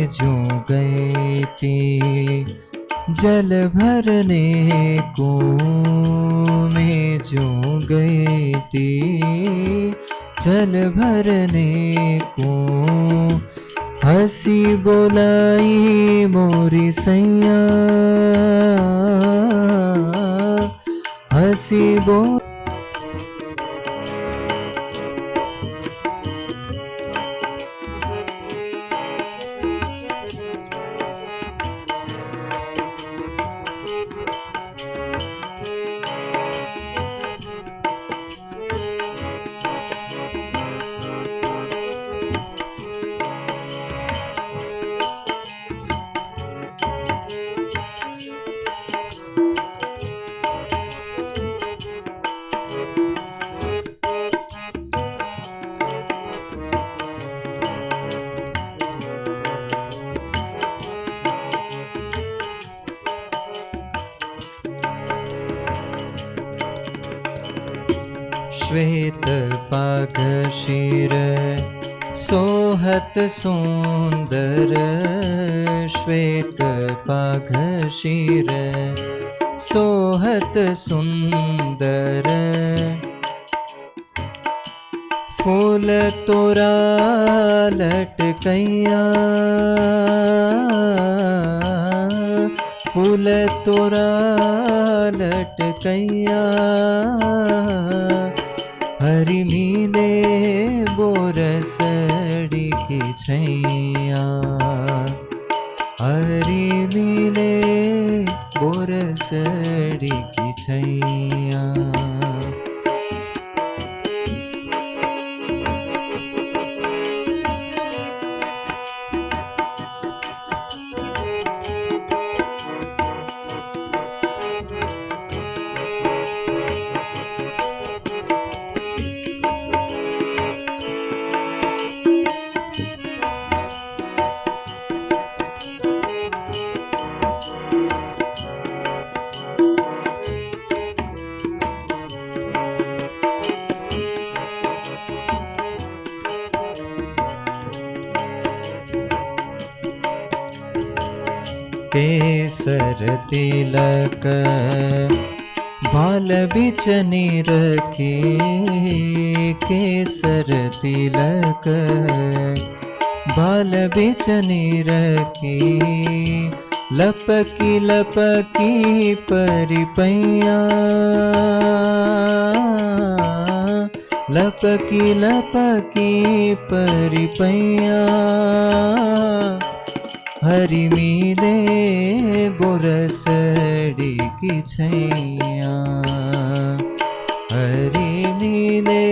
जो गई थी जल भरने को, मैं जो गई थी जल भरने को, हंसी बोलाई मोरी सैया, हंसी बोल श्वेत पाग शीर सोहत सुंदर, श्वेत पाग शीर सोहत सुंदर, फूल तोरा लटकैया, फूल तोरा लटकैया, हरि मिले बोरसड़ी की छैया, हरि मिले बोरसड़ी की छैया। केसर तिलक बाल बिचनी रखे, केसर तिलक बाल बिचनी रखे, लपकी लपकी परिपैया, लपकी लपकी परिपैया, हरि मिले बोरसड़ी की छैया, हरि मिले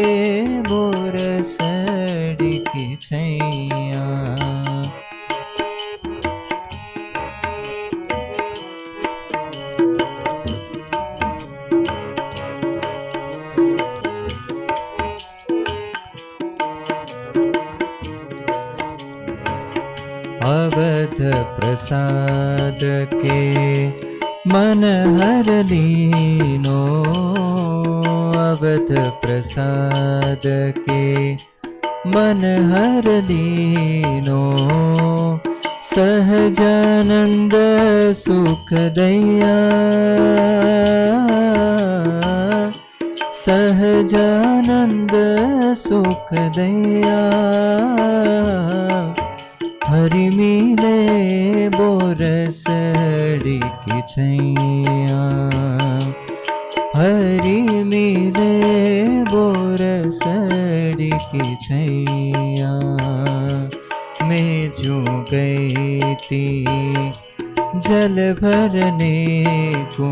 बोरसड़ी की छैया। अवध प्रसाद के मन हर लीनो, अवध प्रसाद के मन हर लीनो, सहजानंद सुख दैया, सहजानंद सुख दैया, हरि मिले बोरसड़ी की छैया, हरि मिले बोरसड़ी की छैया। मैं जो गई थी जल भरने को,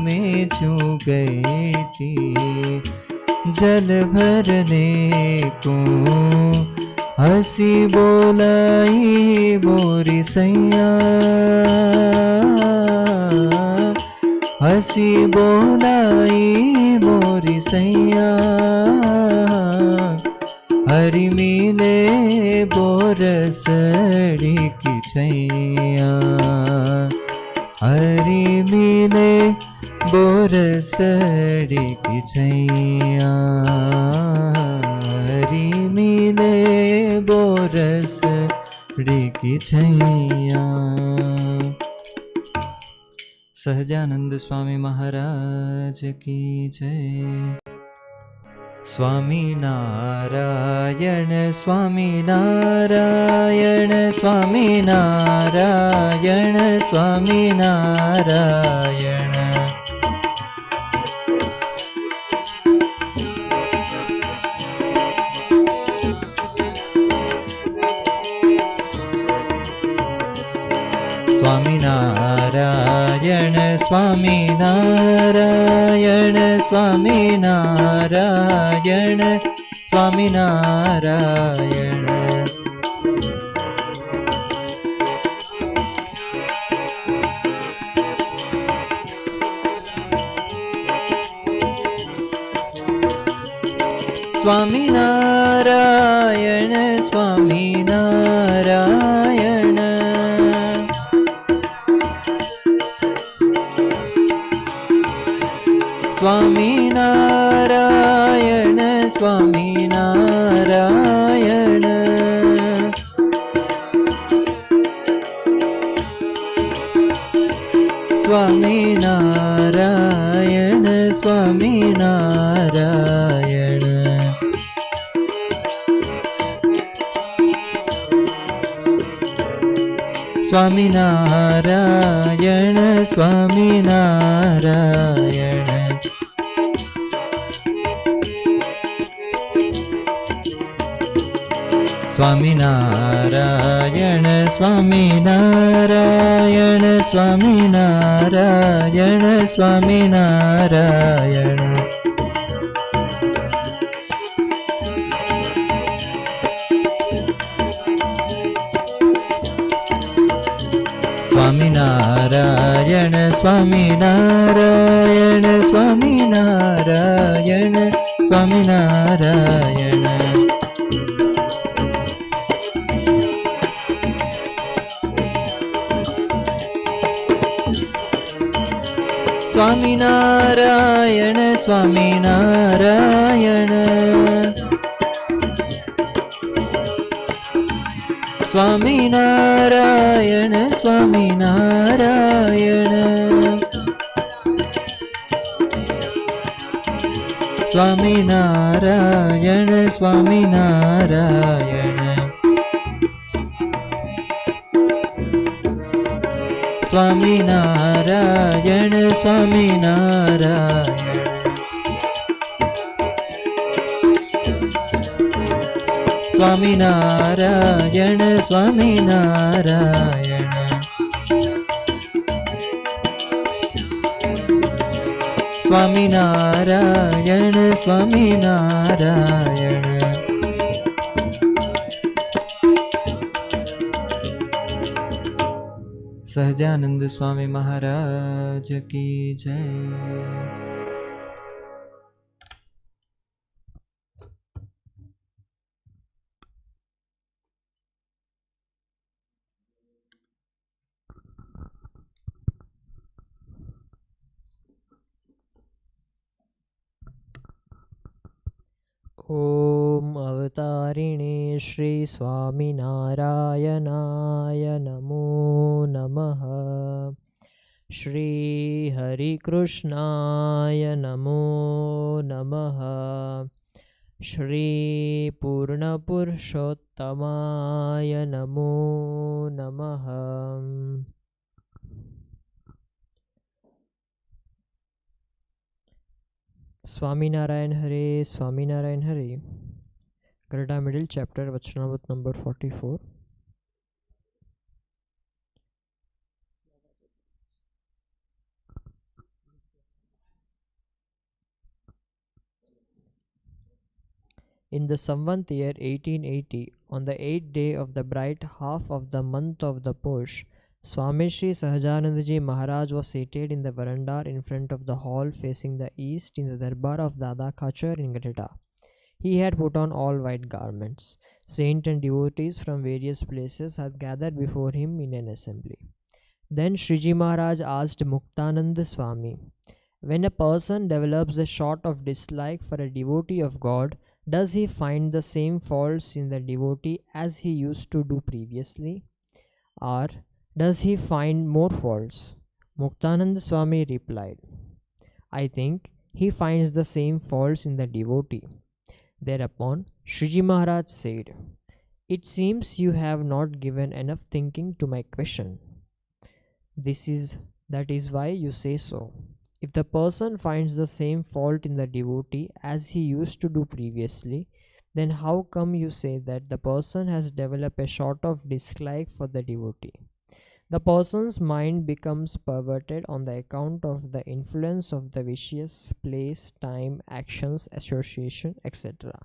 मैं जो गई थी जल भरने को, हंसी बोलाई मोरी सैया, हंसी बोलाई मोरी सैया, हरि मिले बोरसड़ी की छैया, हरि मिले बोरसड़ी की छैया, हरि मिले बोरसड़ी रे की छैया। सहजानंद स्वामी महाराज की जय। स्वामी नारायण स्वामी नारायण स्वामी नारायण स्वामी नारायण। स्वामी नारायण स्वामी नारायण स्वामी नारायण स्वामी नारायण। स्वामी नारायण स्वामी नारायण। स्वामी नारायण स्वामी नारायण। स्वामी नारायण स्वामी नारायण। स्वामी नारायण स्वामी नारायण। स्वामी नारायण स्वामी नारायण स्वामी नारायण स्वामी नारायण। स्वामी नारायण स्वामी नारायण स्वामी नारायण स्वामी नारायण। स्वामी नारायण स्वामी नारायण। स्वामी नारायण स्वामी नारायण। स्वामी नारायण स्वामी नारायण। स्वामी नारायण स्वामी नारायण। स्वामी नारायण स्वामी नारायण। स्वामी नारायण स्वामी नारायण। सहजानंद स्वामी महाराज की जय। ओम अवतारिणे श्री स्वामिनारायणाय नमो नमः। श्री हरिकृष्णाय नमो नमः। श्री पूर्णपुरुषोत्तमाय नमो नमः। Swaminarayan Hare, Swaminarayan Hare. Greta Middle Chapter, Vachanamrit number 44. In the Samvant year 1880, on the 8th day of the bright half of the month of the Posh, Swami Sri Sahajanandaji Maharaj was seated in the veranda in front of the hall facing the east in the darbar of Dada Khachar in Greta. He had put on all white garments. Saints and devotees from various places had gathered before him in an assembly. Then Shriji Maharaj asked Muktananda Swami, when a person develops a sort of dislike for a devotee of God, Does he find the same faults in the devotee as he used to do previously? Or does he find more faults? Muktananda Swami replied, I think he finds the same faults in the devotee. Thereupon, Shriji Maharaj said, It seems you have not given enough thinking to my question. That is why you say so. If the person finds the same fault in the devotee as he used to do previously, then how come you say that the person has developed a sort of dislike for the devotee? The person's mind becomes perverted on the account of the influence of the vicious place, time, actions, association, etc.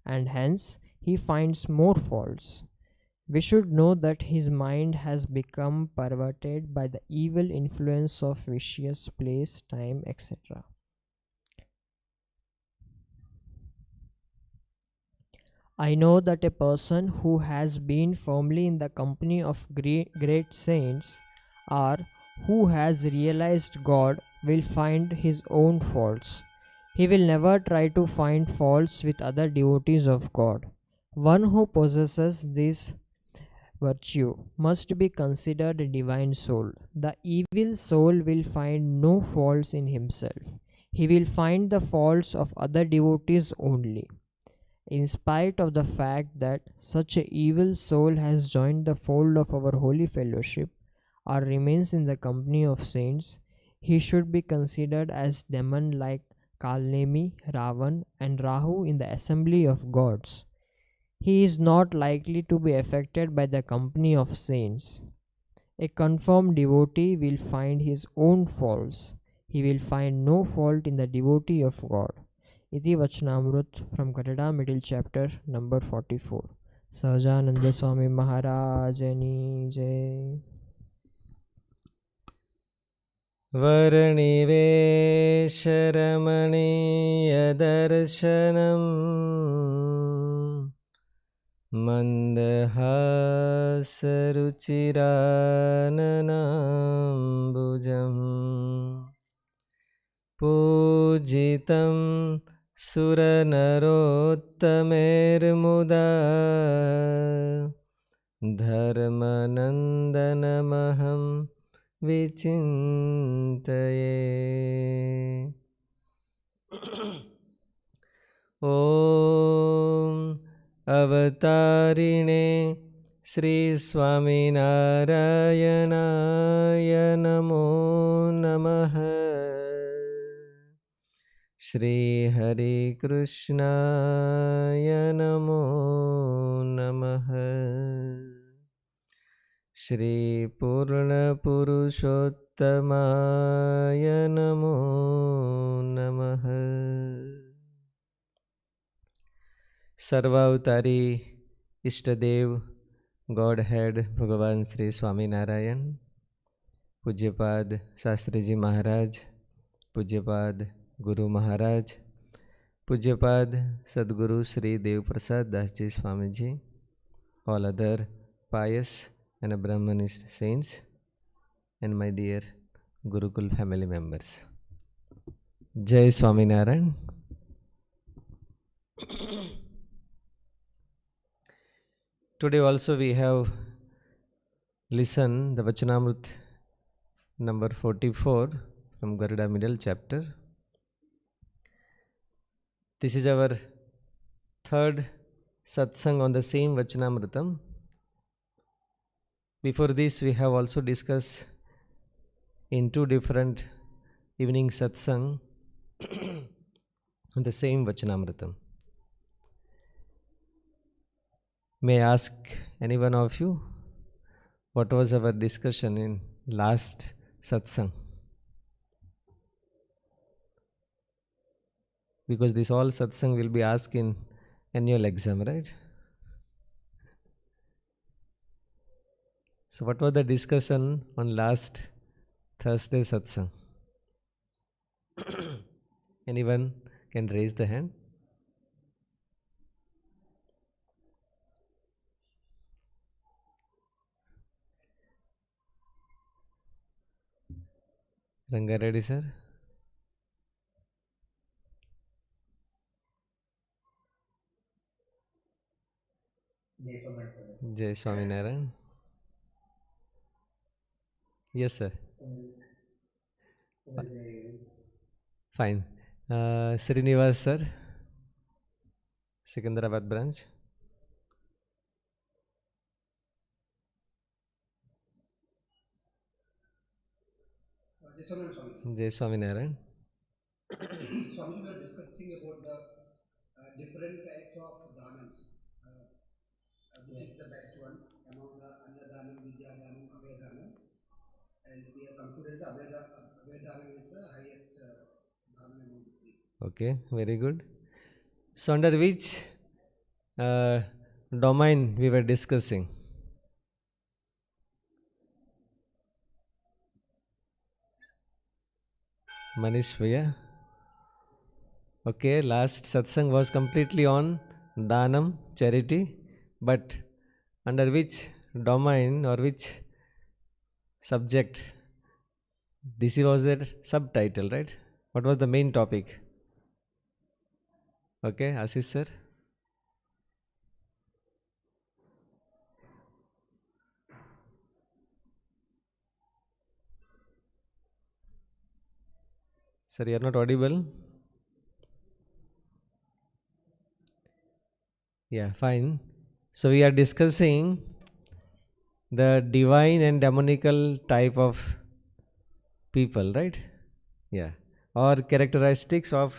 And hence he finds more faults. We should know that his mind has become perverted by the evil influence of vicious place, time, etc. I know that a person who has been firmly in the company of great saints or who has realized God will find his own faults. He will never try to find faults with other devotees of God. One who possesses this virtue must be considered a divine soul. The evil soul will find no faults in himself. He will find the faults of other devotees only. In spite of the fact that such a evil soul has joined the fold of our holy fellowship or remains in the company of saints, he should be considered as demon like Kalnemi, Ravan, and Rahu in the assembly of gods. He is not likely to be affected by the company of saints. A confirmed devotee will find his own faults. He will find no fault in the devotee of God. Iti Vachanamrut from Kannada, middle chapter, number 44. Sahajananda Swami Maharajani Jai. वर्णिवेशरमणीयदर्शनम् मन्दहासरुचिराननाम्बुजम् पूजितं सुरनरोत्तमेर्मुदा धर्मनन्दनमहं विचिन्तये ॐ अवतारिणे श्री स्वामिनारायणाय नमो नमः। श्री हरे कृष्णाय नमो नमः। श्री पूर्णपुरुषोत्तमाय नमो नमः। सर्वावतारी इष्टदेव God head भगवान श्री स्वामीनारायण, पूज्यपाद शास्त्री जी महाराज, पूज्यपाद गुरु महाराज, पूज्यपाद सद्गुरु Shri Dev Prasad Das ji Swami ji, all other pious and Brahmanist saints, and my dear Gurukul family members. Jai Swaminarayan. Today also we have listened the Vachanamrut number 44 from Garuda middle chapter. This is our third satsang on the same Vachanamrutam. Before this we have also discussed in two different evening satsang on the same Vachanamrutam. May I ask any one of you, what was our discussion in last satsang? Because this all satsang will be asked in annual exam, right? So what was the discussion on last Thursday satsang? Anyone can raise the hand? Ranga Reddy sir? Jai Swaminarayan. Yes, sir. Fine. Srinivas, sir. Secunderabad branch. Jai Swaminarayan. Swami, we were discussing about the different types of dhanams. Which is the best one among the Annadhanam, Vidyadhanam, Abhedhanam. And we have concluded the Abhedhanam is the highest dhanam among the three. Okay, very good. So, under which domain we were discussing? Manish Bhaiya. Okay, last satsang was completely on Dhanam, charity, but under which domain or which subject? This was their subtitle, right? What was the main topic? Okay, Ashish sir. Sir, you are not audible. Yeah, fine. So we are discussing the divine and demonical type of people, right? Yeah. Or characteristics of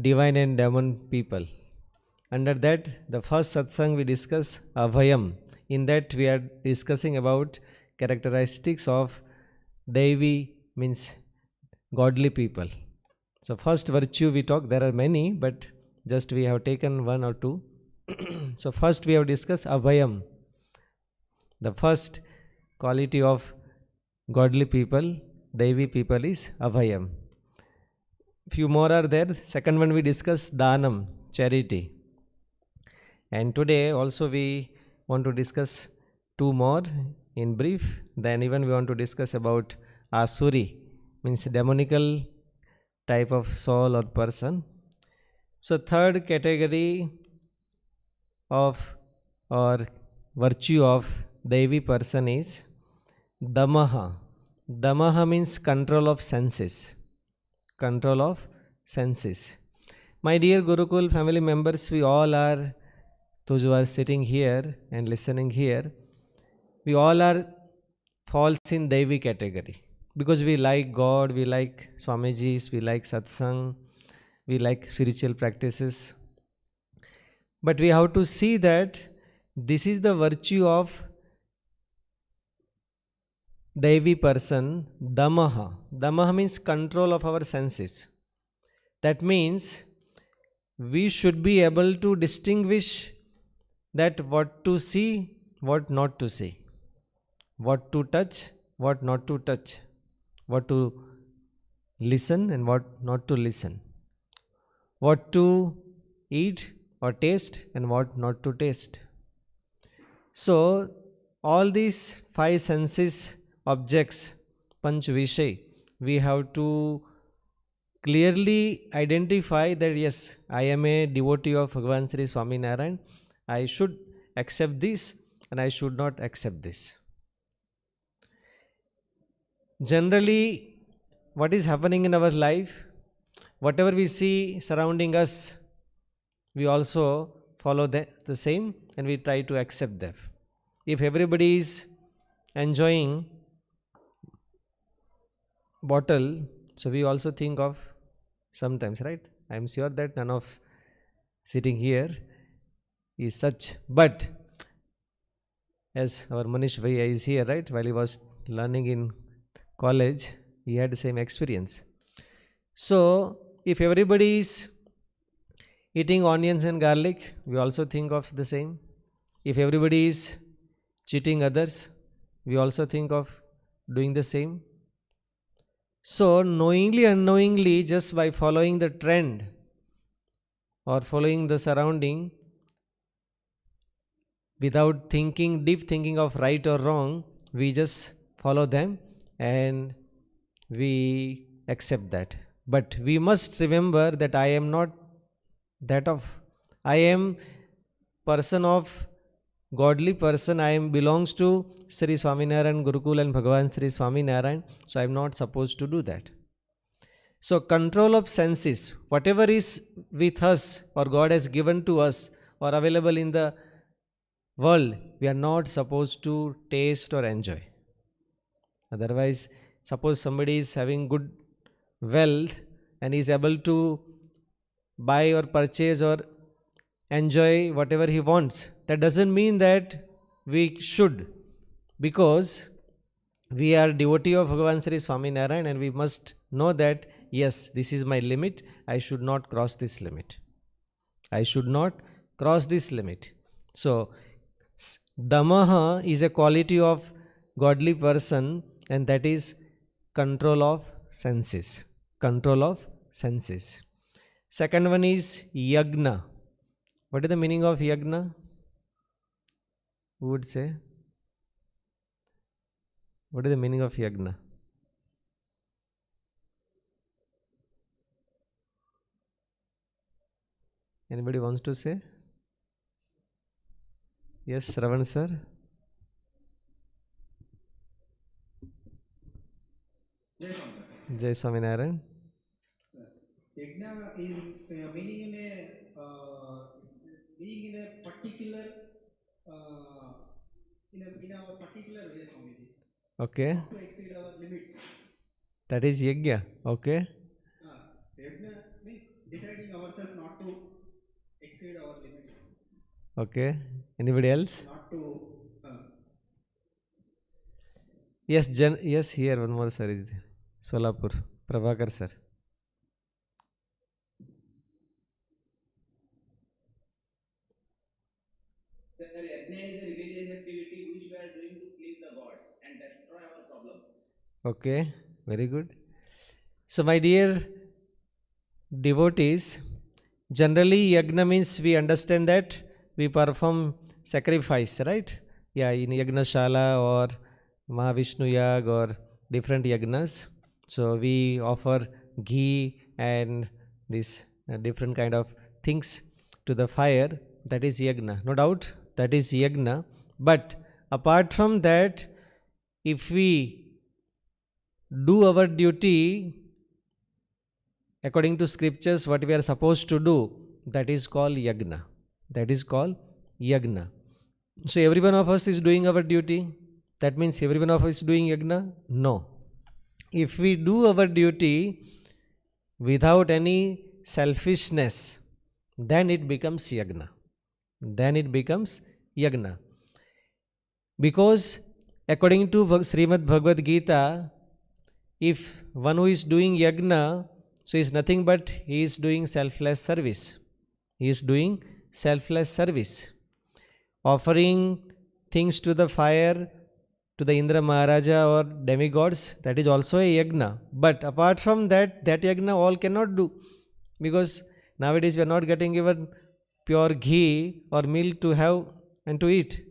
divine and demon people. Under that, the first satsang we discuss Abhayam. In that we are discussing about characteristics of Devi, means godly people. So first virtue we talk, there are many, but just we have taken one or two. So first we have discussed Abhayam. The first quality of godly people, Devi people is Abhayam. Few more are there. Second one we discuss Dhanam, charity. And today also we want to discuss two more in brief. Then even we want to discuss about Asuri, means demonical type of soul or person. So third category of or virtue of Devi person is Damaha. Damaha means control of senses. Control of senses. My dear Gurukul family members, we all are, those who are sitting here and listening here, we all are falls in Devi category. Because we like God, we like Swamijis, we like Satsang, we like spiritual practices. But we have to see that this is the virtue of Devi person, Damaha. Damaha means control of our senses. That means we should be able to distinguish that what to see, what not to see, what to touch, what not to touch, what to listen and what not to listen, what to eat or taste and what not to taste. So all these five senses objects, panch vishay, we have to clearly identify that yes, I am a devotee of Bhagavan Sri Swaminarayan. I should accept this and I should not accept this. Generally, what is happening in our life, whatever we see surrounding us, we also follow the same and we try to accept them. If everybody is enjoying bottle, so we also think of sometimes, right? I am sure that none of sitting here is such. But as our Manish Bhaiya is here, right? While he was learning in college, he had the same experience. So if everybody is eating onions and garlic, we also think of the same. If everybody is cheating others, we also think of doing the same. So knowingly, unknowingly, just by following the trend or following the surrounding, without thinking, deep thinking of right or wrong, we just follow them and we accept that. But we must remember that I am not that of, I am person of godly person, I am belongs to Sri Swaminarayan Gurukul and Bhagavan Sri Swaminarayan, so I am not supposed to do that. So control of senses, whatever is with us or God has given to us or available in the world, we are not supposed to taste or enjoy. Otherwise, suppose somebody is having good wealth and is able to buy or purchase or enjoy whatever he wants, that doesn't mean that we should, because we are devotee of Bhagavan Sri Swaminarayan and we must know that yes, this is my limit, I should not cross this limit. I should not cross this limit. So, Damaha is a quality of godly person, and that is control of senses. Control of senses. Second one is yagna. What is the meaning of yagna? Who would say? What is the meaning of yagna? Anybody wants to say? Yes, Shravan sir. Jai Swaminarayan. Yagna is meaning being in a particular in our particular way, Swamiji. Okay. Not to exceed our limits. That is yagna. Okay. Yagna means deciding ourselves not to exceed our limits. Okay. Anybody else? Not to. Yes, yes, here one more sir is there. Solapur. Prabhakar sir. Sir, yagna is a religious activity which we are doing to please the God and destroy our problems. Okay, very good. So, my dear devotees, generally yagna means we understand that we perform sacrifice, right? Yeah, in yagna shala or Mahavishnu yag or different yagnas. So, we offer ghee and this different kind of things to the fire. That is yagna, no doubt. That is yagna. But apart from that, if we do our duty according to scriptures, what we are supposed to do, that is called yagna. That is called yagna. So every one of us is doing our duty. That means every one of us is doing yagna? No. If we do our duty without any selfishness, then it becomes yagna. Then it becomes yagna. Because according to Srimad Bhagavad Gita, if one who is doing yagna, so is nothing but he is doing selfless service. He is doing selfless service. Offering things to the fire, to the Indra Maharaja or demigods, that is also a yagna. But apart from that, that yagna all cannot do. Because nowadays we are not getting even pure ghee or milk to have and to eat.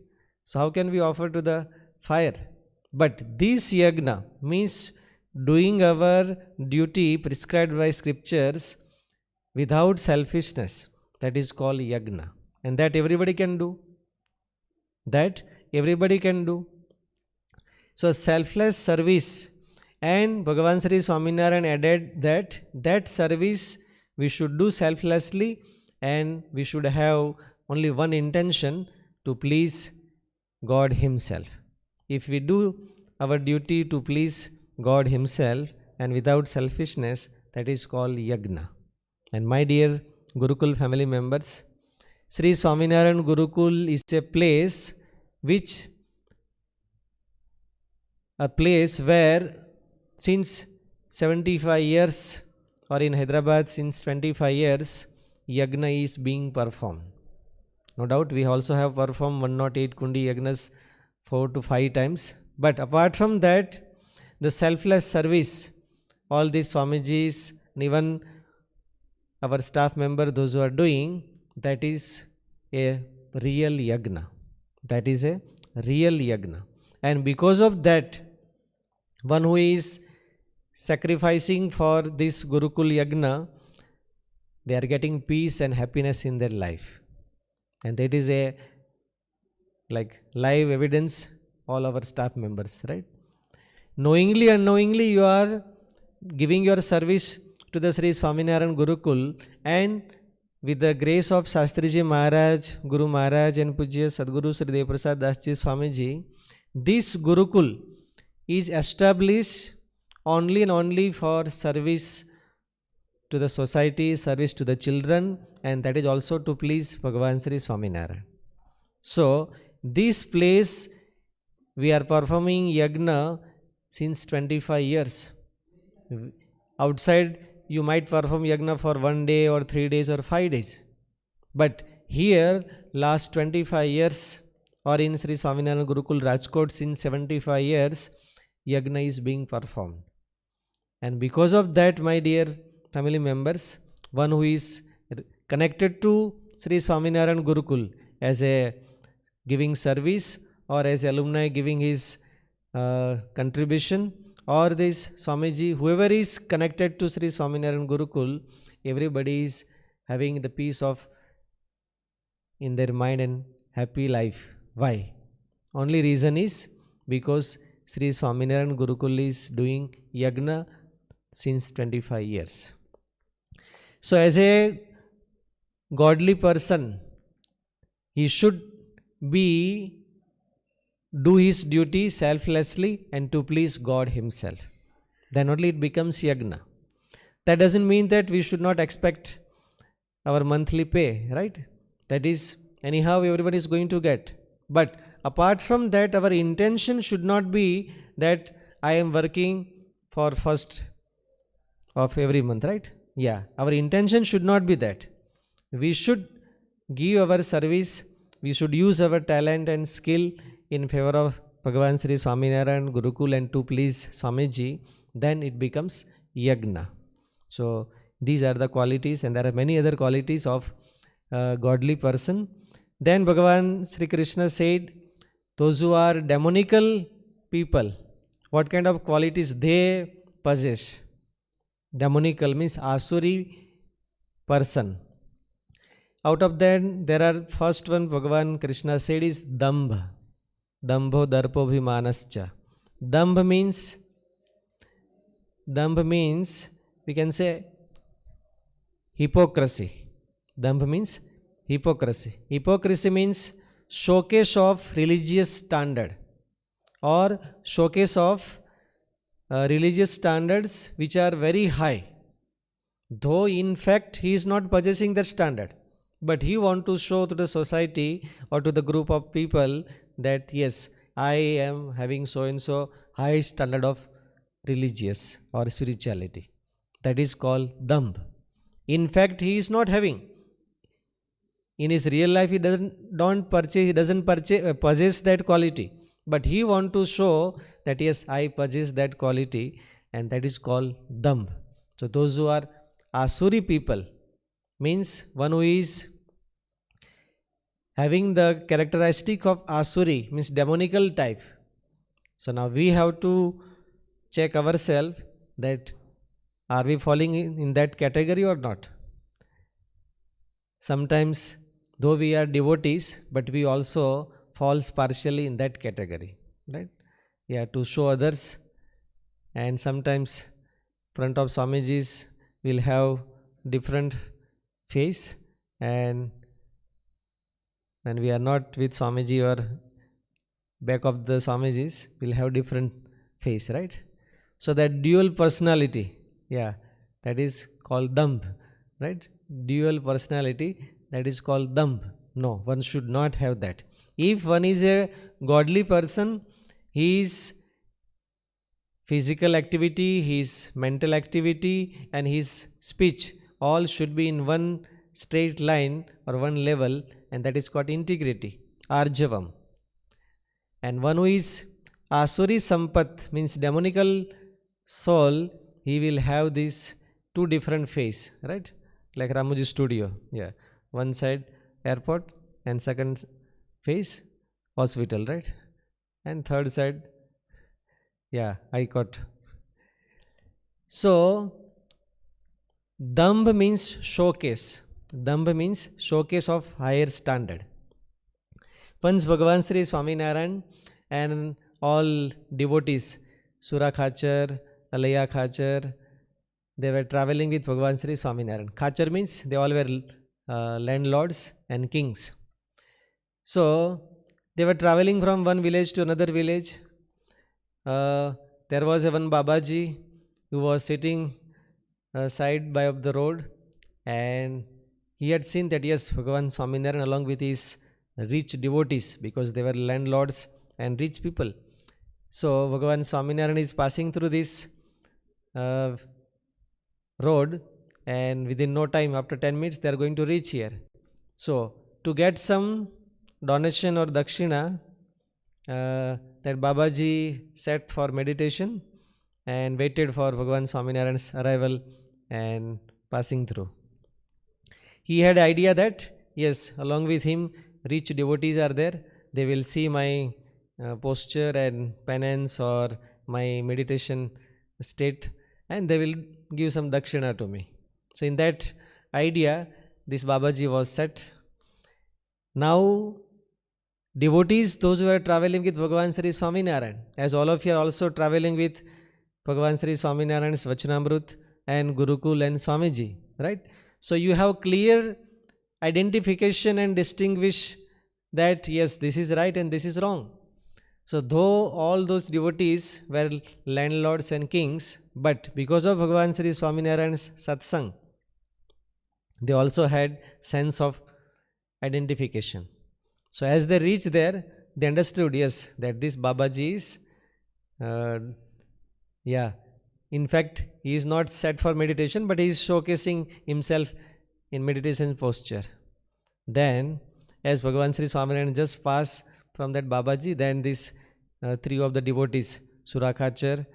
So how can we offer to the fire? But this yagna means doing our duty prescribed by scriptures without selfishness. That is called yagna. And that everybody can do. That everybody can do. So selfless service, and Bhagavan Sri Swaminarayan added that service we should do selflessly, and we should have only one intention, to please God Himself. If we do our duty to please God Himself and without selfishness, that is called yagna. And my dear Gurukul family members, Sri Swaminarayan Gurukul is a place where since 75 years, or in Hyderabad since 25 years, yagna is being performed. No doubt we also have performed 108 Kundi yagnas 4 to 5 times. But apart from that, the selfless service, all these Swamijis and even our staff member, those who are doing, that is a real yagna. That is a real yagna. And because of that, one who is sacrificing for this Gurukul yagna, they are getting peace and happiness in their life. And that is a like live evidence, all our staff members, right? Knowingly, unknowingly, you are giving your service to the Sri Swaminarayan Gurukul, and with the grace of Shastriji Maharaj, Guru Maharaj and Pujya Sadguru Sri Devoprasad Dasji Swamiji, this Gurukul is established only and only for service to the society, service to the children, and that is also to please Bhagavan Sri Swaminarayan. So, this place we are performing yagna since 25 years. Outside, you might perform yagna for 1 day or 3 days or 5 days. But here, last 25 years, or in Sri Swaminarayan Gurukul Rajkot, since 75 years, yagna is being performed. And because of that, my dear family members, one who is connected to Sri Swaminarayan Gurukul as a giving service, or as alumni giving his contribution, or this Swamiji, whoever is connected to Sri Swaminarayan Gurukul, everybody is having the peace of in their mind and happy life. Why? Only reason is because Sri Swaminarayan Gurukul is doing yagna since 25 years. So as a godly person, he should be do his duty selflessly and to please God himself. Then only it becomes yagna. That doesn't mean that we should not expect our monthly pay, right? That is, anyhow everyone is going to get. But apart from that, our intention should not be that I am working for first of every month, right? Yeah, our intention should not be that. We should give our service, we should use our talent and skill in favor of Bhagavan Sri Swaminarayan Gurukul and to please Swamiji, then it becomes yagna. So these are the qualities, and there are many other qualities of a godly person. Then Bhagavan Sri Krishna said, those who are demonical people, what kind of qualities they possess? Demonical means asuri person. Out of that, there are first one Bhagavan Krishna said is dambha. Dambho darpo bhimanascha. Dambha means we can say hypocrisy. Dambha means hypocrisy. Hypocrisy means showcase of religious standard, or showcase of religious standards which are very high, though in fact he is not possessing that standard, but he want to show to the society or to the group of people that yes, I am having so and so high standard of religious or spirituality. That is called dambh. In fact, he is not having. In his real life, he doesn't possess that quality, but he want to show that yes, I possess that quality, and that is called dambh. So those who are asuri people means one who is having the characteristic of asuri, means demonical type. So now we have to check ourselves that are we falling in that category or not. Sometimes though we are devotees, but we also falls partially in that category, right? Yeah, to show others. And sometimes front of Swamijis will have different face, and when we are not with Swamiji or back of the Swamijis, will have different face, right? So that dual personality, yeah, that is called dambh, right? Dual personality, that is called dambh. No, one should not have that. If one is a godly person, his physical activity, his mental activity, and his speech all should be in one straight line or one level, and that is called integrity, arjavam. And one who is asuri sampat, means demonical soul, he will have these two different face, right? Like Ramuji studio, yeah. One side airport, and second face hospital, right? And third side, yeah, high court. So dambh means showcase. Dambh means showcase of higher standard. Once Bhagavan Sri Swaminarayan and all devotees, Sura Khachar, Alaya Khachar, they were traveling with Bhagavan Sri Swaminarayan. Khachar means they all were landlords and kings. So they were traveling from one village to another village. There was a one babaji who was sitting side by of the road, and he had seen that yes, Bhagavan Swaminarayan along with his rich devotees, because they were landlords and rich people. So Bhagavan Swaminarayan is passing through this road, and within no time, after 10 minutes, they are going to reach here. So to get some donation or dakshina, that babaji sat for meditation and waited for Bhagavan Swaminarayan's arrival and passing through. He had idea that yes, along with him rich devotees are there, they will see my posture and penance or my meditation state, and they will give some dakshina to me. So in that idea, this babaji was set. Now devotees, those who are traveling with Bhagavan Sri Swaminarayan, as all of you are also traveling with Bhagavan Sri Swaminarayan's Vachanamrut and Gurukul and Swamiji, right? So you have clear identification and distinguish that yes, this is right and this is wrong. So though all those devotees were landlords and kings, but because of Bhagavan Sri Swaminarayan's Satsang, they also had sense of identification. So as they reached there, they understood, yes, that this babaji is, in fact, he is not set for meditation, but he is showcasing himself in meditation posture. Then, as Bhagavan Sri Swaminarayan just passed from that babaji, then these three of the devotees, Sura Khachar,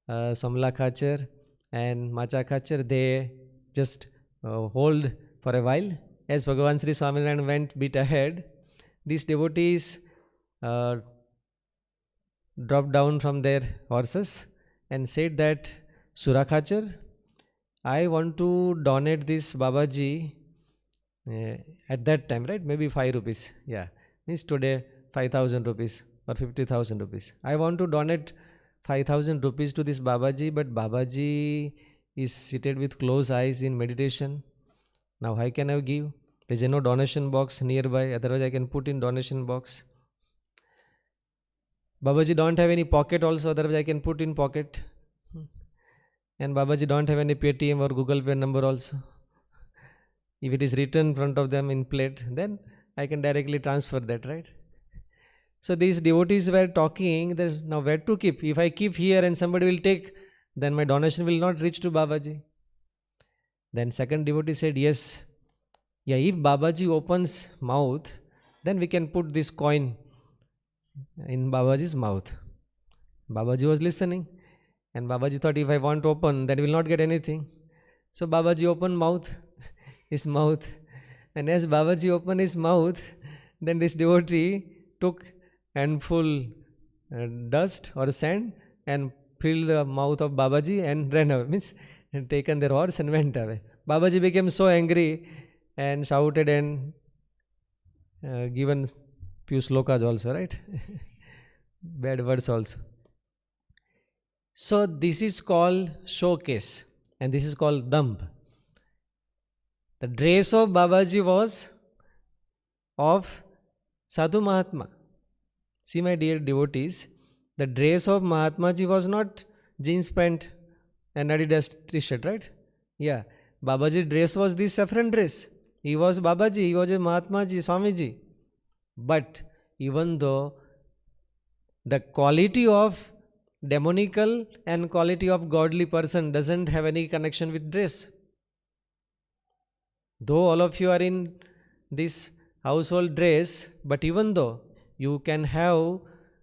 Somla Khachar and Macha Khachar, they just hold for a while. As Bhagavan Sri Swaminarayan went bit ahead, these devotees dropped down from their horses and said that, Sura Khachar, I want to donate this babaji at that time, right? Maybe 5 rupees. Yeah, means today 5,000 rupees or 50,000 rupees. I want to donate 5,000 rupees to this babaji, but babaji is seated with closed eyes in meditation. Now how can I give? There is no donation box nearby, otherwise I can put in donation box. Babaji don't have any pocket also, otherwise I can put in pocket. And Babaji don't have any Paytm or Google Pay number also. If it is written in front of them in plate, then I can directly transfer that, right? So these devotees were talking, now where to keep? If I keep here and somebody will take, then my donation will not reach to Babaji. Then second devotee said, yes, if Babaji opens mouth, then we can put this coin in Babaji's mouth. Babaji was listening, and Babaji thought, if I want to open, then we will not get anything. So Babaji opened his mouth, and as Babaji opened his mouth, then this devotee took handful dust or sand and filled the mouth of Babaji and ran away, means taken their horse and went away. Babaji became so angry and shouted and given few slokas also, right? Bad words also. So this is called showcase, and this is called damp. The dress of Babaji was of Sadhu Mahatma. See, my dear devotees, the dress of Mahatma ji was not jeans pant and Adidas t-shirt, right? Yeah, Babaji's dress was this saffron dress. He was Babaji, he was a Mahatma ji, Swamiji. But even though the quality of demonical and quality of godly person doesn't have any connection with dress. Though all of you are in this household dress, but even though you can have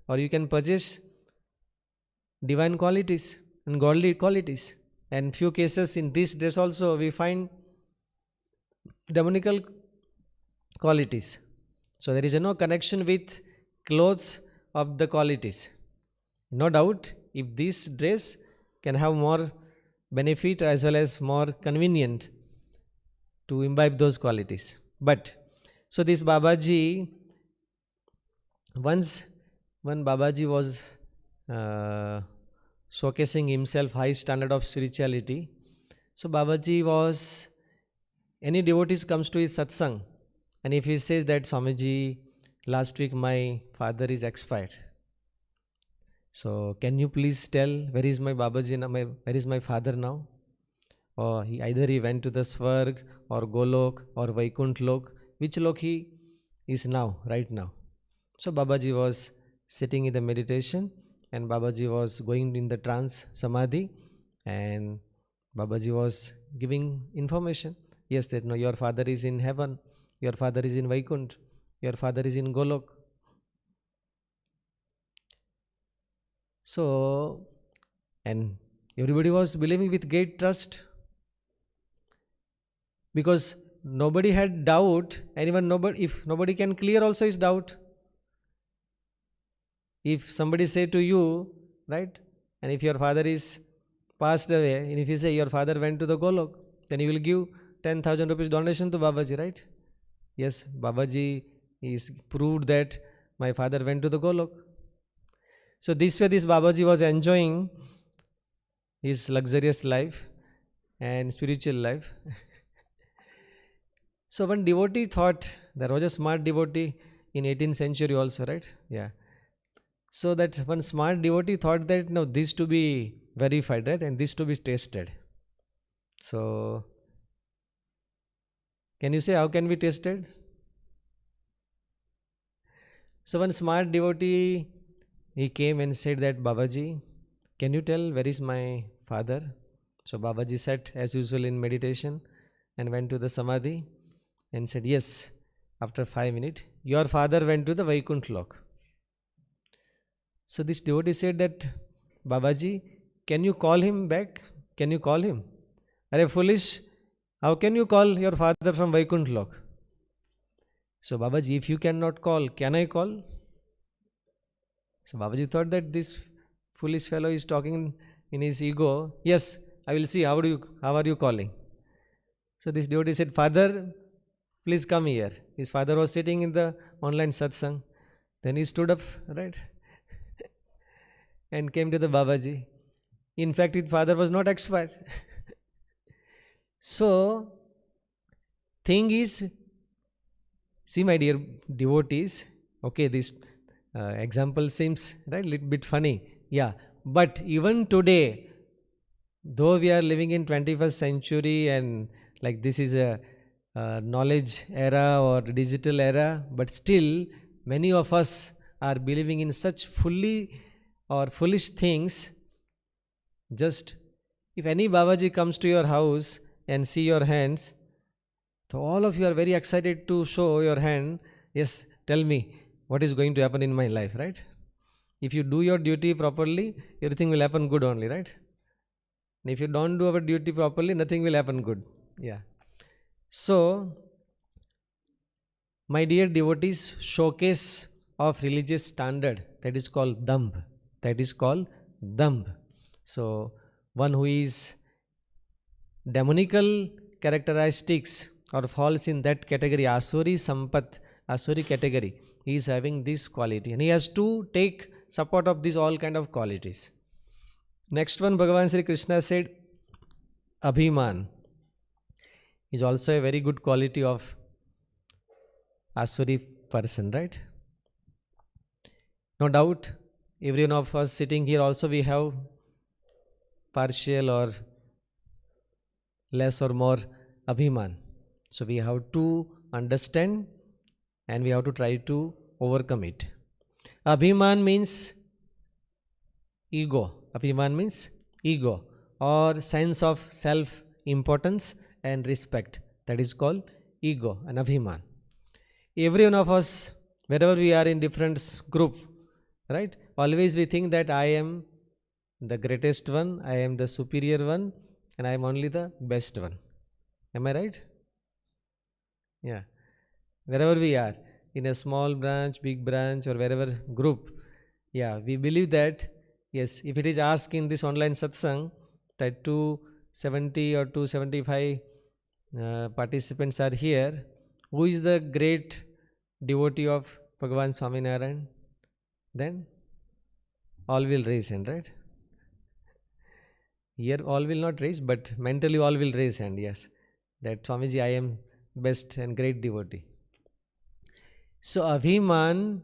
or you can possess divine qualities and godly qualities, and few cases in this dress also we find demonical qualities. So there is no connection with clothes of the qualities. No doubt, if this dress can have more benefit as well as more convenient to imbibe those qualities. But, so this Babaji Once, when Babaji was showcasing himself high standard of spirituality, so Babaji was, any devotees comes to his satsang, and if he says that Swamiji, last week my father is expired, so can you please tell where is my Babaji now, where is my father now? Or either he went to the Swarg or Golok or Vaikunt Lok, which lok he is now, right now. So Babaji was sitting in the meditation, and Babaji was going in the trance samadhi, and Babaji was giving information. Yes, that no, your father is in heaven, your father is in Vaikunt, your father is in Golok. So, and everybody was believing with great trust, because nobody had doubt, and even nobody, if nobody can clear also his doubt. If somebody say to you, right, and if your father is passed away, and if you say your father went to the Golok, then you will give 10,000 rupees donation to Babaji, right? Yes, Babaji is proved that my father went to the Golok. So this way this Babaji was enjoying his luxurious life and spiritual life. So one devotee thought, there was a smart devotee in 18th century also, right? Yeah. So that one smart devotee thought that, no, this to be verified, right, and this to be tested. So can you say how can we test it? So one smart devotee, he came and said that, Babaji, can you tell where is my father? So Babaji sat as usual in meditation and went to the samadhi and said, yes, after 5 minutes, your father went to the Vaikunt Lok. So this devotee said that, Babaji, can you call him back? Can you call him? Are foolish? How can you call your father from Vaikunt Lok? So Babaji, if you cannot call, can I call? So Babaji thought that this foolish fellow is talking in his ego. Yes, I will see. How are you calling? So this devotee said, Father, please come here. His father was sitting in the online satsang. Then he stood up, right, and came to the Babaji. In fact, his father was not expired. So, thing is, see my dear devotees, okay, this example seems, right, little bit funny. Yeah, but even today, though we are living in 21st century and like this is a knowledge era or digital era, but still many of us are believing in such foolish things. Just if any Babaji comes to your house and see your hands, so all of you are very excited to show your hand. Yes, tell me what is going to happen in my life, right? If you do your duty properly, everything will happen good only, right? And if you don't do our duty properly, nothing will happen good. Yeah. So, my dear devotees, showcase of religious standard, that is called Dambh. That is called Dambh. So, one who is demonical characteristics or falls in that category, Asuri Sampat, Asuri category, he is having this quality and he has to take support of these all kind of qualities. Next one, Bhagavan Sri Krishna said, Abhiman is also a very good quality of Asuri person, right? No doubt, every one of us sitting here also we have partial or less or more Abhiman. So we have to understand and we have to try to overcome it. Abhiman means ego. Abhiman means ego or sense of self-importance and respect. That is called ego and Abhiman. Every one of us, wherever we are in different group, right? Always we think that I am the greatest one, I am the superior one, and I am only the best one. Am I right? Yeah. Wherever we are, in a small branch, big branch, or wherever group, yeah, we believe that, yes, if it is asked in this online satsang, that 270 or 275 participants are here, who is the great devotee of Bhagavan Swaminarayan? then all will raise hand, right? Here all will not raise, but mentally all will raise hand, yes. That Swamiji, I am best and great devotee. So Abhiman,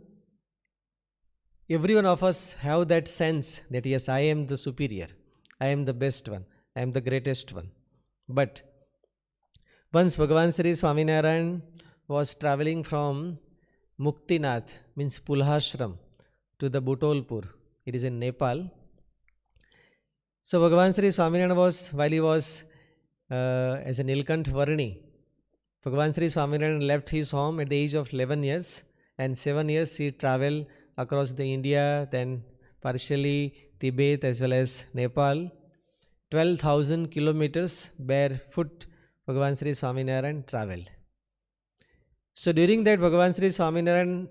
every one of us have that sense that yes, I am the superior, I am the best one, I am the greatest one. But once Bhagavan Sri Swaminarayan was traveling from Muktinath, means Pulhashram, to the Butolpur, it is in Nepal. So Bhagavan Sri Swaminarayan was, while he was as a Nilkant Varni, Bhagavan Sri Swaminarayan left his home at the age of 11 years, and 7 years he travelled across the India, then partially Tibet as well as Nepal. 12,000 kilometers barefoot Bhagavan Sri Swaminarayan travelled. So during that, Bhagavan Sri Swaminarayan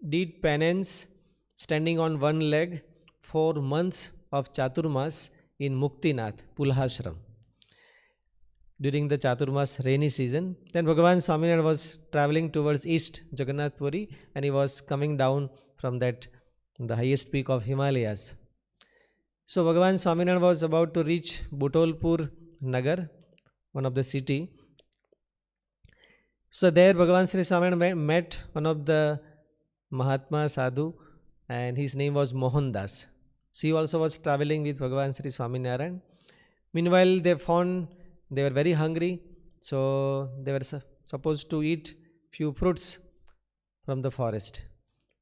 did penance standing on one leg 4 months of Chaturmas in Muktinath, Pulhashram. During the Chaturmas rainy season, then Bhagavan Swaminarayan was travelling towards east, Jagannath Puri, and he was coming down from that, the highest peak of Himalayas. So Bhagavan Swaminarayan was about to reach Butolpur Nagar, one of the city. So there Bhagavan Sri Swaminarayan met one of the Mahatma Sadhu, and his name was Mohandas. So he also was travelling with Bhagavan Sri Swaminarayan. Meanwhile, they were very hungry, so they were supposed to eat few fruits from the forest.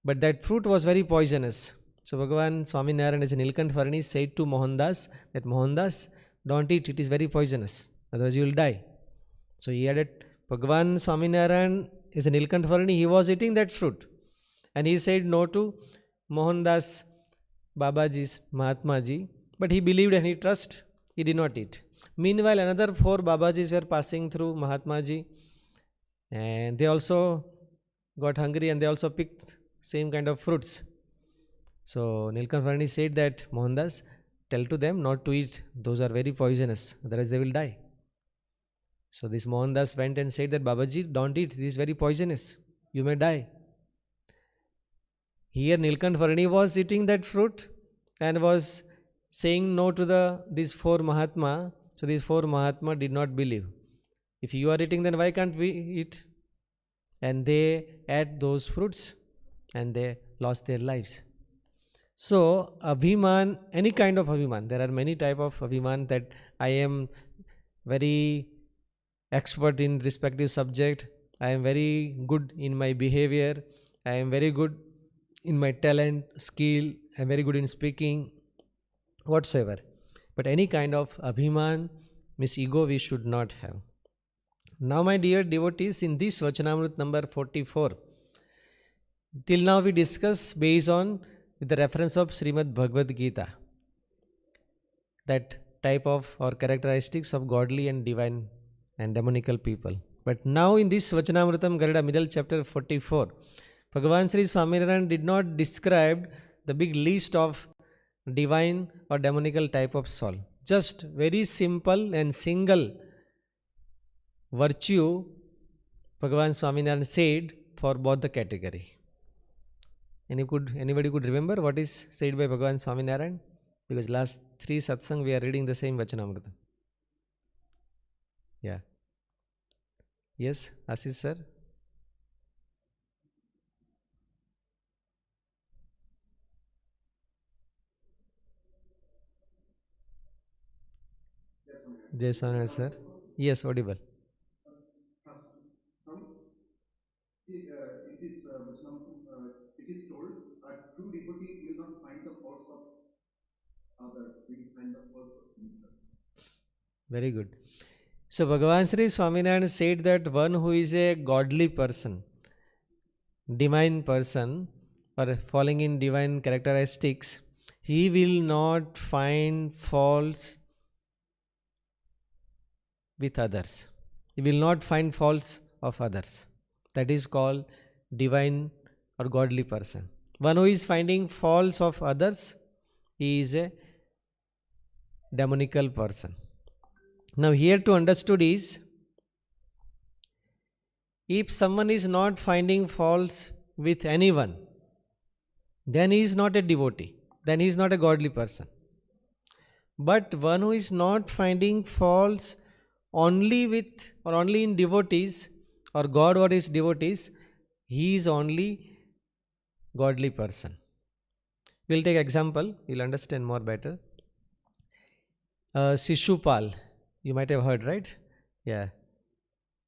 But that fruit was very poisonous. So Bhagavan Swaminarayan as a Nilkant Varni said to Mohandas that Mohandas, don't eat, it is very poisonous, otherwise you will die. So he added, Bhagavan Swaminarayan as a Nilkant Varni, he was eating that fruit. And he said no to Mohandas Babaji's Mahatmaji, but he believed and he trusted, he did not eat. Meanwhile, another 4 Babajis were passing through Mahatmaji, and they also got hungry and they also picked same kind of fruits. So Nilkant Varni said that, Mohandas, tell to them not to eat, those are very poisonous, otherwise they will die. So this Mohandas went and said that, Babaji, don't eat, this is very poisonous, you may die. Here Nilkant Varni was eating that fruit and was saying no to these 4 Mahatma. So these 4 Mahatma did not believe. If you are eating, then why can't we eat? And they ate those fruits and they lost their lives. So Abhiman, any kind of Abhiman, there are many type of Abhiman, that I am very expert in respective subject, I am very good in my behavior, I am very good in my talent, skill, I am very good in speaking, whatsoever. But any kind of Abhiman, means ego, we should not have. Now my dear devotees, in this Vachanamrut number 44, till now we discuss based on with the reference of Srimad Bhagavad Gita, that type of or characteristics of godly and divine and demonical people. But now in this Vachanamrutam Garida, middle chapter 44, Bhagavan Sri Swaminarayan did not describe the big list of divine or demonical type of soul. Just very simple and single virtue Bhagavan Swaminarayan said for both the category. Anybody could remember what is said by Bhagavan Swaminarayan? Because last 3 satsang we are reading the same Vachanamrita. Yeah. Yes, Ashish sir? Jai Swaminarayan sir. Yes, audible. In this Vachanamrita, it is told that true devotee will not find the faults of others, will find the faults of himself. Very good. So Bhagavan Sri Swaminarayan said that one who is a godly person, divine person, or falling in divine characteristics, he will not find faults with others. He will not find faults of others. That is called divine or godly person. One who is finding faults of others, he is a demonical person. Now here to understood is, if someone is not finding faults with anyone, then he is not a devotee, then he is not a godly person. But one who is not finding faults only with or only in devotees or God or his devotees, he is only godly person. We'll take example, you'll understand more better. Shishupal, you might have heard, right? Yeah.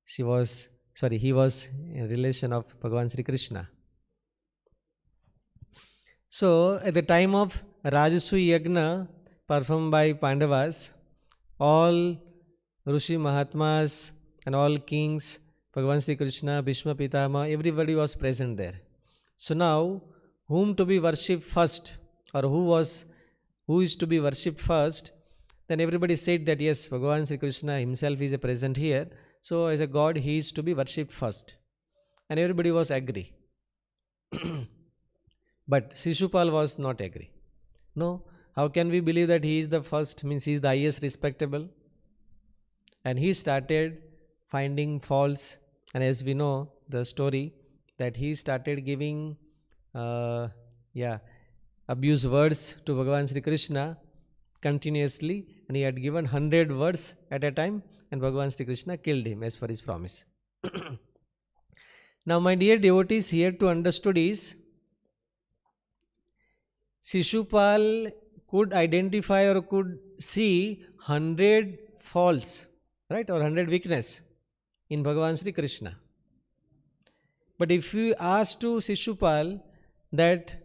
He was a relation of Bhagavan Sri Krishna. So, at the time of Rajasuya yagna performed by Pandavas, all Rishi Mahatmas and all kings, Bhagavan Sri Krishna, Bhishma Pitama, everybody was present there. So now, whom to be worshipped first, or who is to be worshipped first? Then everybody said that yes, Bhagavan Sri Krishna himself is present here. So as a God, he is to be worshipped first. And everybody was agree. But Shishupal was not agree. No, how can we believe that he is the first, means he is the highest respectable? And he started finding faults. And as we know the story, that he started giving abuse words to Bhagavan Sri Krishna continuously, and he had given 100 words at a time, and Bhagavan Sri Krishna killed him as per his promise. Now my dear devotees, here to understood is, Shishupal could identify or could see 100 faults, right, or 100 weakness in Bhagavan Sri Krishna. But if you ask to Shishupal that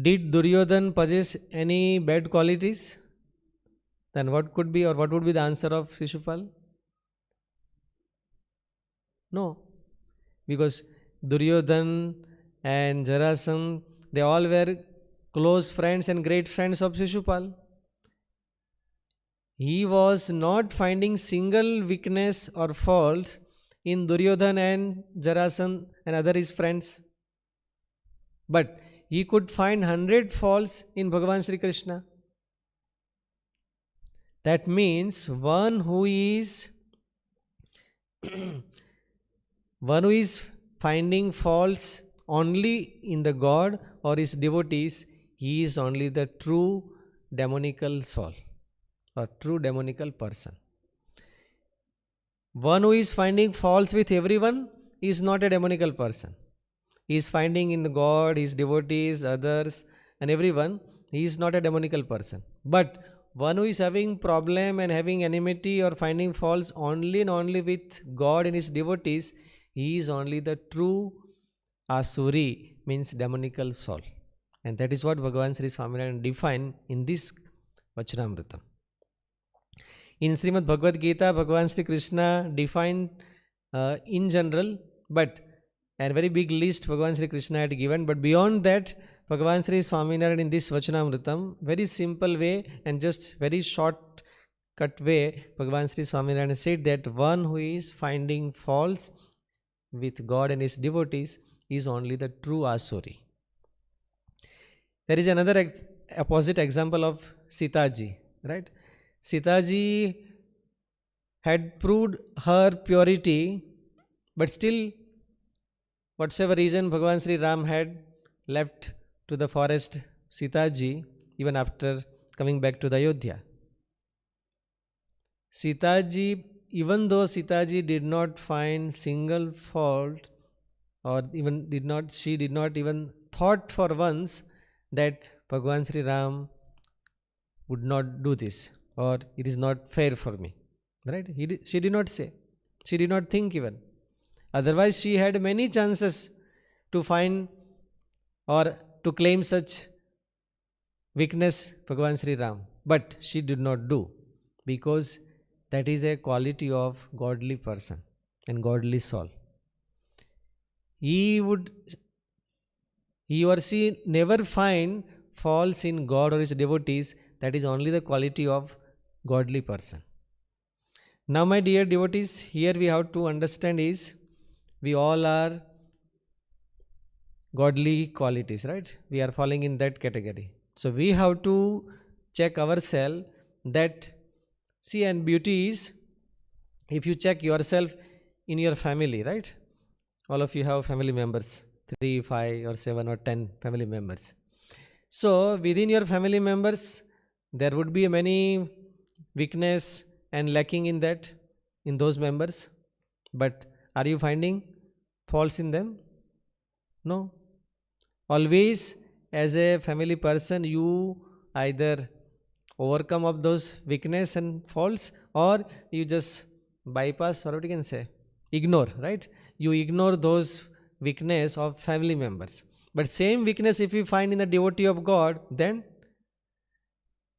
did Duryodhan possess any bad qualities, then what could be or what would be the answer of Shishupal? No, because Duryodhan and Jarasandha, they all were close friends and great friends of Shishupal. He was not finding single weakness or faults in Duryodhan and Jarasandha and other his friends. But he could find 100 faults in Bhagavan Sri Krishna. That means one who is finding faults only in the God or his devotees, he is only the true demonical soul or true demonical person. One who is finding faults with everyone is not a demonical person. He is finding in the God, his devotees, others and everyone, he is not a demonical person. But one who is having problem and having enmity or finding faults only and only with God and his devotees, he is only the true Asuri, means demonical soul. And that is what Bhagavan Sri Swaminarayan defined in this Vachanamrita. In Srimad Bhagavad Gita, Bhagavan Sri Krishna defined in general, but a very big list Bhagavan Sri Krishna had given. But beyond that, Bhagavan Sri Swaminarayan in this Vachanamritam, very simple way and just very short cut way, Bhagavan Sri Swaminarayan said that one who is finding faults with God and his devotees is only the true Asuri. There is another opposite example of Sitaji, right? Sitaji had proved her purity, but still, whatsoever reason, Bhagavan Sri Ram had left to the forest Sitaji even after coming back to the Ayodhya. Sitaji, even though Sitaji did not find single fault, or even she did not even thought for once that Bhagavan Sri Ram would not do this, or it is not fair for me, right? She did not say, she did not think even. Otherwise she had many chances to find or to claim such weakness Bhagavan Sri Ram, but she did not do, because that is a quality of godly person and godly soul. He or she never find faults in God or his devotees. That is only the quality of godly person. Now my dear devotees, here we have to understand is, we all are godly qualities, right? We are falling in that category. So we have to check ourselves that, see, and beauty is, if you check yourself in your family, right? All of you have family members, 3, 5 or 7 or 10 family members. So within your family members, there would be many weakness and lacking in that, in those members. But are you finding faults in them? No. Always, as a family person, you either overcome of those weakness and faults, or you just bypass, or what you can say, ignore, right? You ignore those weakness of family members. But same weakness if you find in the devotee of God, then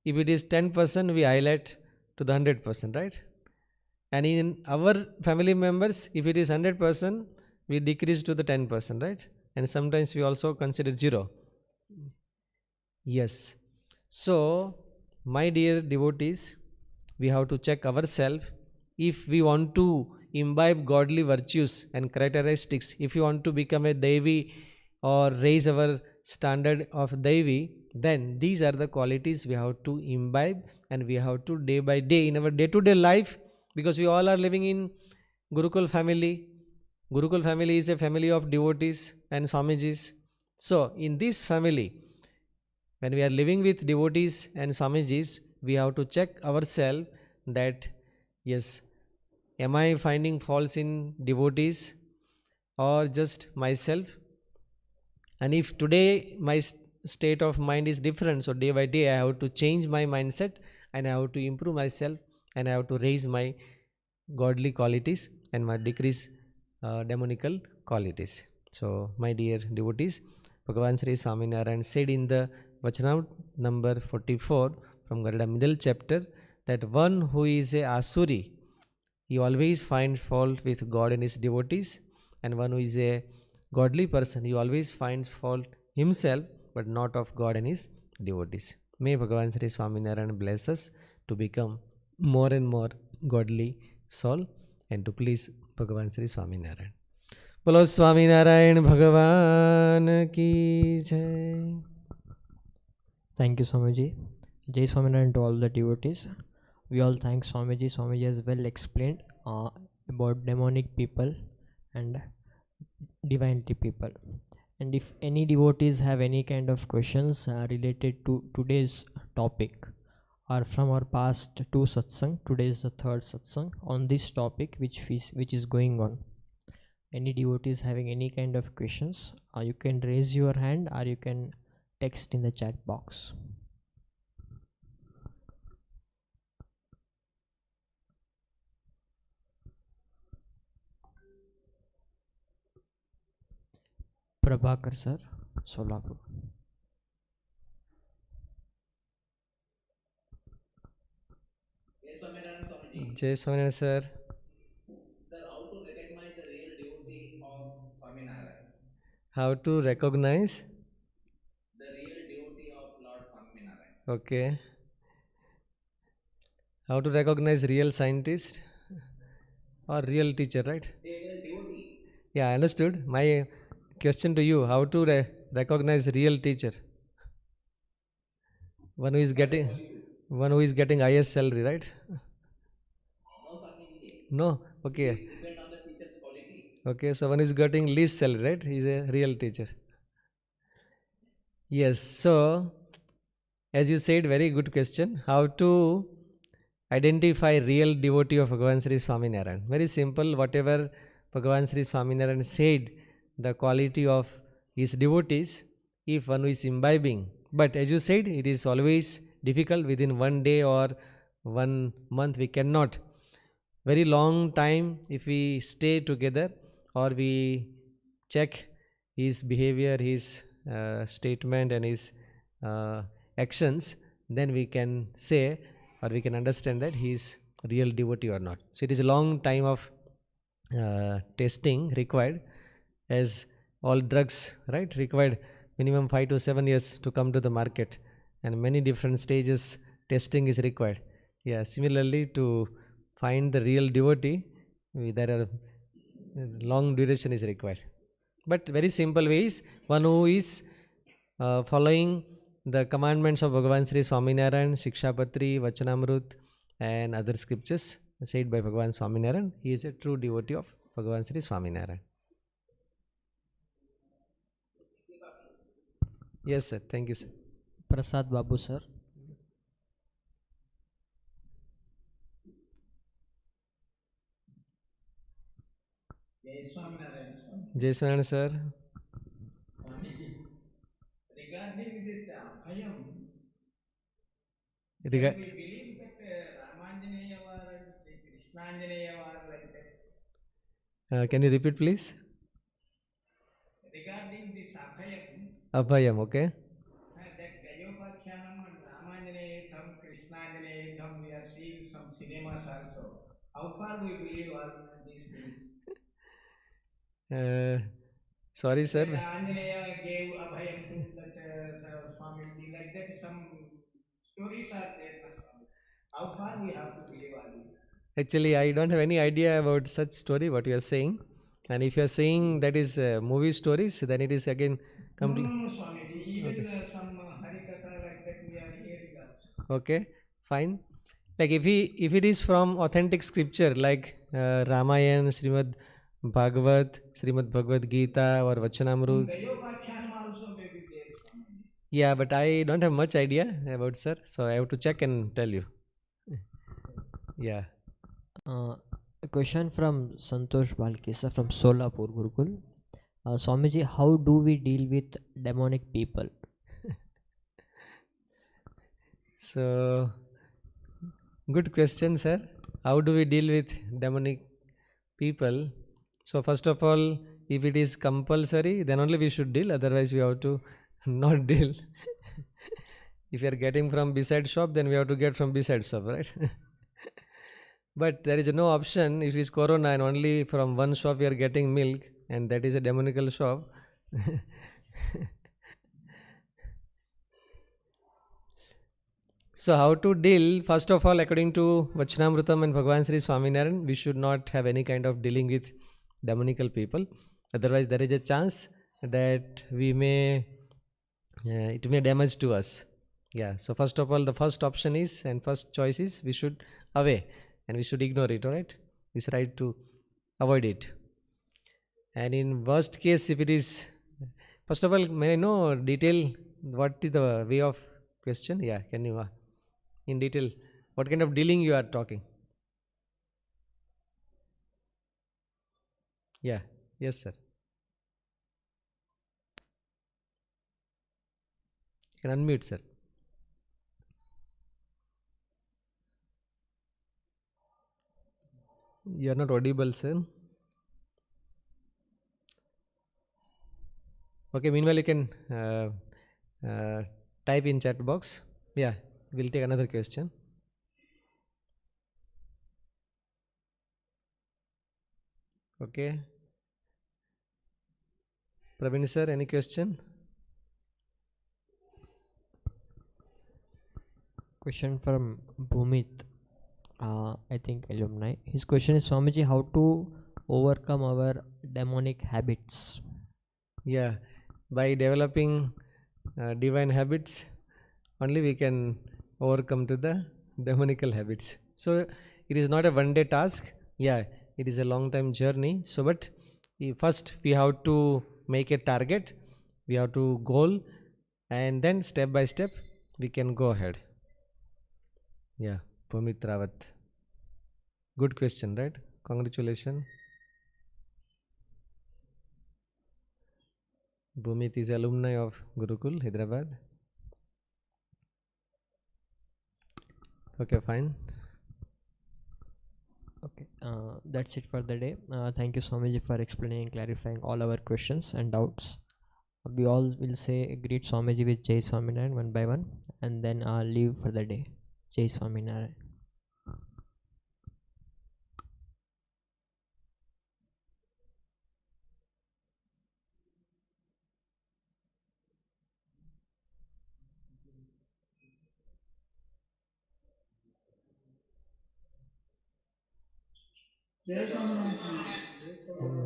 if it is 10%, we highlight to the 100%, right? And in our family members, if it is 100%, we decrease to the 10%, right? And sometimes we also consider 0. Yes. So, my dear devotees, we have to check ourselves. If we want to imbibe godly virtues and characteristics, if you want to become a Devi or raise our standard of Devi, then these are the qualities we have to imbibe, and we have to day by day in our day-to-day life, because we all are living in Gurukul family. Gurukul family is a family of devotees and Swamijis. So, in this family, when we are living with devotees and Swamijis, we have to check ourselves that, yes, am I finding faults in devotees or just myself? And if today my state of mind is different, so day by day I have to change my mindset, and I have to improve myself, and I have to raise my godly qualities and my decrease demonical qualities. So, my dear devotees, Bhagavan Sri Swaminarayan said in the Vachanam number 44 from Garuda middle chapter that one who is a Asuri, he always finds fault with God and his devotees, and one who is a godly person, he always finds fault himself, but not of God and his devotees. May Bhagavan Sri Swaminarayan bless us to become more and more godly soul and to please Bhagavan Sri Swaminarayan. Bolo Swaminarayan Bhagavan ki jai. Thank you, Swamiji. Jai Swaminarayan to all the devotees. We all thank Swamiji. Swamiji has well explained about demonic people and divinity people. And if any devotees have any kind of questions related to today's topic or from our past two satsang, today is the third satsang on this topic which is going on. Any devotees having any kind of questions, you can raise your hand or you can text in the chat box. Prabhakar sir, Solapur. Yes, Swaminarayan Swamiji. Jai Swaminarayan sir. Sir, how to recognize the real devotee of Swaminarayan? How to recognize? The real devotee of Lord Swaminarayan. Okay. How to recognize real scientist or real teacher, right? Real devotee. Yeah, I understood. My question to you, how to recognize real teacher? One who is getting highest salary, right? No, Swamiji. No? Okay. It depends on the teacher's quality. Okay, so one is getting least salary, right? He is a real teacher. Yes, so as you said, very good question. How to identify real devotee of Bhagavan Sri Swaminarayan? Very simple. Whatever Bhagavan Sri Swaminarayan said, the quality of his devotees, if one is imbibing. But as you said, it is always difficult within one day or 1 month. We cannot. Very long time if we stay together or we check his behavior, his statement and his actions, then we can say or we can understand that he is real devotee or not. So it is a long time of testing required, as all drugs, right, required minimum 5 to 7 years to come to the market, and many different stages testing is required. Yeah, similarly to find the real devotee, there are long duration is required. But very simple ways, one who is following the commandments of Bhagavan Sri Swaminarayan, Shikshapatri, Vachanamrut and other scriptures said by Bhagavan Swaminarayan, he is a true devotee of Bhagavan Sri Swaminarayan. Yes, sir. Thank you, sir. Prasad Babu, sir. Yes, Swaminarayan, Swami. Jai Swaminarayan, sir. Swamiji, regarding this Abhayam, Rega- can we believe that Ramanjaneya were and Sri Krishnanjaneya were like that? can you repeat, please? Regarding this Abhayam, Abhayam, okay. that Gayopakhyanam and Ramanjaneyam, Krishnanjaneyam, we are seeing some cinemas also. How far we believe all these things? Uh, sorry, That sir. Anjaneya gave Abhayam to that Swamiji, like that some stories are there, na Swami. How far we have to believe all these? Actually, I don't have any idea about such story, what you are saying. And if you are saying that is movie stories, then it is again No, complete. Swamiji. Even Okay. some Harikatha like that we are hearing also. Okay, fine. Like if it is from authentic scripture like Ramayana, Srimad Bhagavad Gita or And Vachanamrut. Gayopakyanam also may be there, Swamiji. Yeah, but I don't have much idea about, sir, so I have to check and tell you. Yeah. A question from Santosh Balkisa from Solapur, Gurukul. Swamiji, how do we deal with demonic people? So, good question, sir. How do we deal with demonic people? So, first of all, if it is compulsory, then only we should deal. Otherwise, we have to not deal. If you are getting from beside shop, then we have to get from beside shop, right? But there is no option. If it is corona and only from one shop we are getting milk, and that is a demonical shop. So how to deal? First of all, according to Vachanamrutam and Bhagavan Sri Swaminarayan, we should not have any kind of dealing with demonical people. Otherwise, there is a chance that we may it may damage to us. Yeah. So first of all, the first option is and first choice is we should away and we should ignore it. All right. We should try to avoid it. And in worst case, if it is, first of all, may I know detail what is the way of question? Yeah. Can you? In detail, what kind of dealing you are talking? Yeah. Yes, sir. You can unmute, sir. You are not audible, sir. Okay, meanwhile you can type in chat box. Yeah, we'll take another question. Okay. Praveen sir, any question? Question from Bhumit, I think alumni. His question is, Swamiji, how to overcome our demonic habits? Yeah, by developing divine habits, only we can overcome to the demonical habits. So it is not a one day task. Yeah, it is a long time journey. So, but first we have to make a target, we have to goal, and then step by step we can go ahead. Yeah, Pumit Rawat. Good question, right? Congratulations. Bhumit is alumni of Gurukul, Hyderabad. Okay, fine. Okay, that's it for the day. Thank you, Swamiji, for explaining and clarifying all our questions and doubts. We all will say greet Swamiji with Jai Swaminarayan one by one and then leave for the day. Jai Swaminarayan.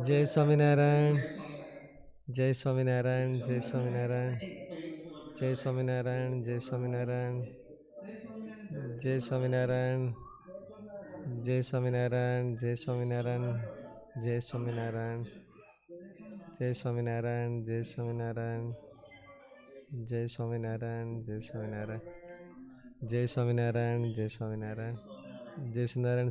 Jai Swaminarayan. Jai Swaminarayan. Jai Swaminarayan. Jai Swaminarayan. Jai Swaminarayan. Jai Swaminarayan. Jai Swaminarayan. Jai Swaminarayan. Jai Swaminarayan. Jai Swaminarayan. Jai Swaminarayan. Jai Swaminarayan, Jai Jai Swaminarayan, Swaminarayan. Jai Swaminarayan, Jai Swaminarayan, Jai Swaminarayan.